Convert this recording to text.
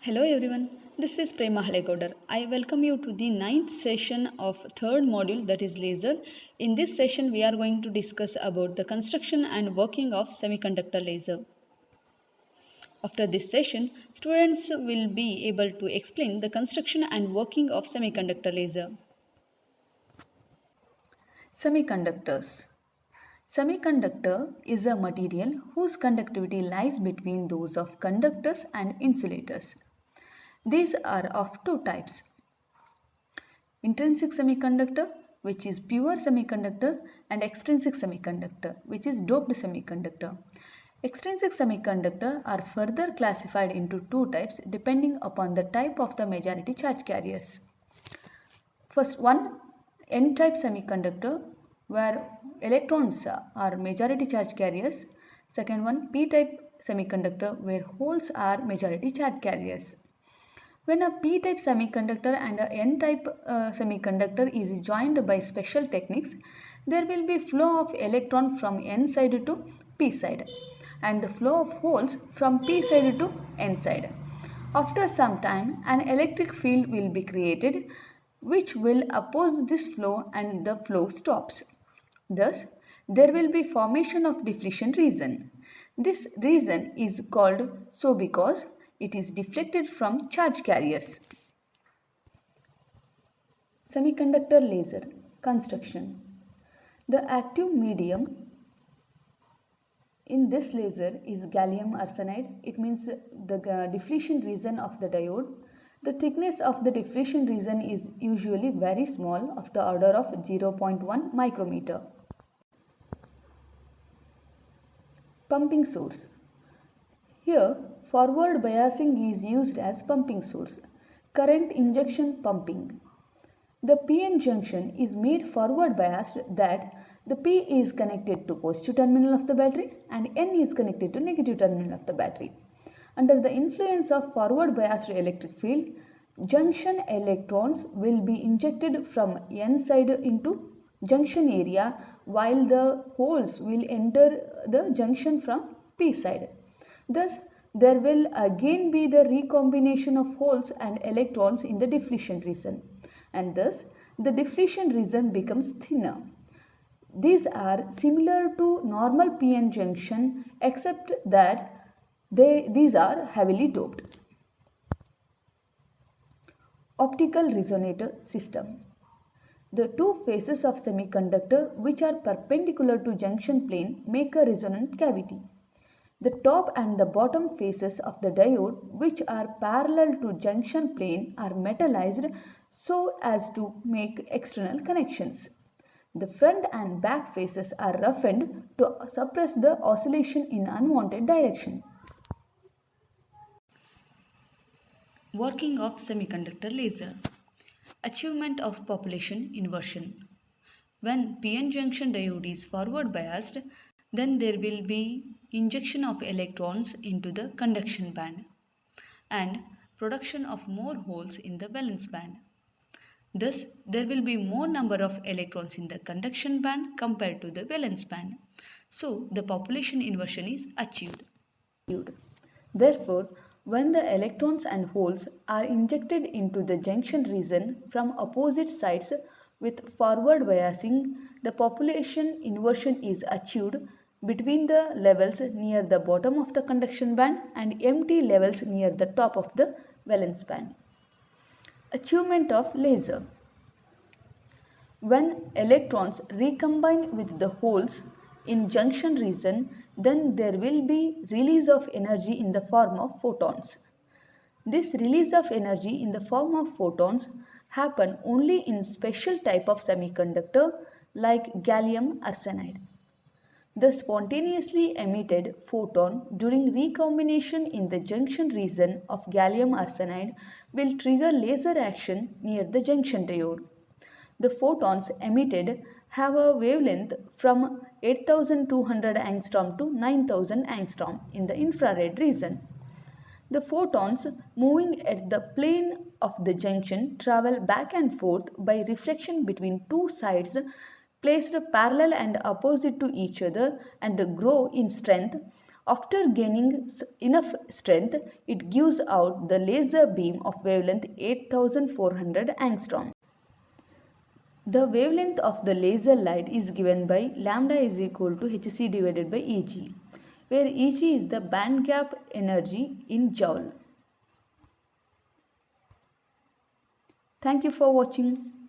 Hello everyone, this is Prema Halegodar. I welcome you to the ninth session of third module, that is laser. In this session we are going to discuss about the construction and working of semiconductor laser. After this session, students will be able to explain the construction and working of semiconductor laser. Semiconductors. Semiconductor is a material whose conductivity lies between those of conductors and insulators. These are of two types: intrinsic semiconductor, which is pure semiconductor, and extrinsic semiconductor, which is doped semiconductor. Extrinsic semiconductor are further classified into two types depending upon the type of the majority charge carriers. First one, N-type semiconductor, where electrons are majority charge carriers. Second one, P-type semiconductor, where holes are majority charge carriers. When a p-type semiconductor and a n-type semiconductor is joined by special techniques, there will be flow of electron from n side to p side and the flow of holes from p side to n side. After some time, an electric field will be created which will oppose this flow and the flow stops. Thus, there will be formation of deflection region. This region is called so because it is deflected from charge carriers. Semiconductor laser construction. The active medium in this laser is gallium arsenide. It means the deflection region of the diode. The thickness of the deflection region is usually very small, of the order of 0.1 micrometer. Pumping source. Here, forward biasing is used as pumping source. Current injection pumping. The PN junction is made forward biased, that the P is connected to positive terminal of the battery and N is connected to negative terminal of the battery. Under the influence of forward biased electric field, junction electrons will be injected from N side into junction area, while the holes will enter the junction from P side. Thus, there will again be the recombination of holes and electrons in the deflection region, and thus the deflection region becomes thinner. These are similar to normal PN junction except that these are heavily doped. Optical resonator system. The two faces of semiconductor which are perpendicular to junction plane make a resonant cavity. The top and the bottom faces of the diode, which are parallel to junction plane, are metallized so as to make external connections. The front and back faces are roughened to suppress the oscillation in unwanted direction. Working of semiconductor laser. Achievement of population inversion. When PN junction diode is forward biased, then there will be injection of electrons into the conduction band and production of more holes in the valence band. Thus, there will be more number of electrons in the conduction band compared to the valence band. So, the population inversion is achieved. Therefore, when the electrons and holes are injected into the junction region from opposite sides with forward biasing, the population inversion is achieved between the levels near the bottom of the conduction band and empty levels near the top of the valence band. Achievement of laser. When electrons recombine with the holes in junction region, then there will be release of energy in the form of photons. This release of energy in the form of photons happen only in special type of semiconductor like gallium arsenide. The spontaneously emitted photon during recombination in the junction region of gallium arsenide will trigger laser action near the junction diode. The photons emitted have a wavelength from 8200 angstrom to 9000 angstrom in the infrared region. The photons moving at the plane of the junction travel back and forth by reflection between two sides placed parallel and opposite to each other and grow in strength After gaining enough strength, it gives out the laser beam of wavelength 8400 angstrom. The wavelength of the laser light is given by lambda is equal to hc divided by Eg, where Eg is the band gap energy in joule. Thank you for watching.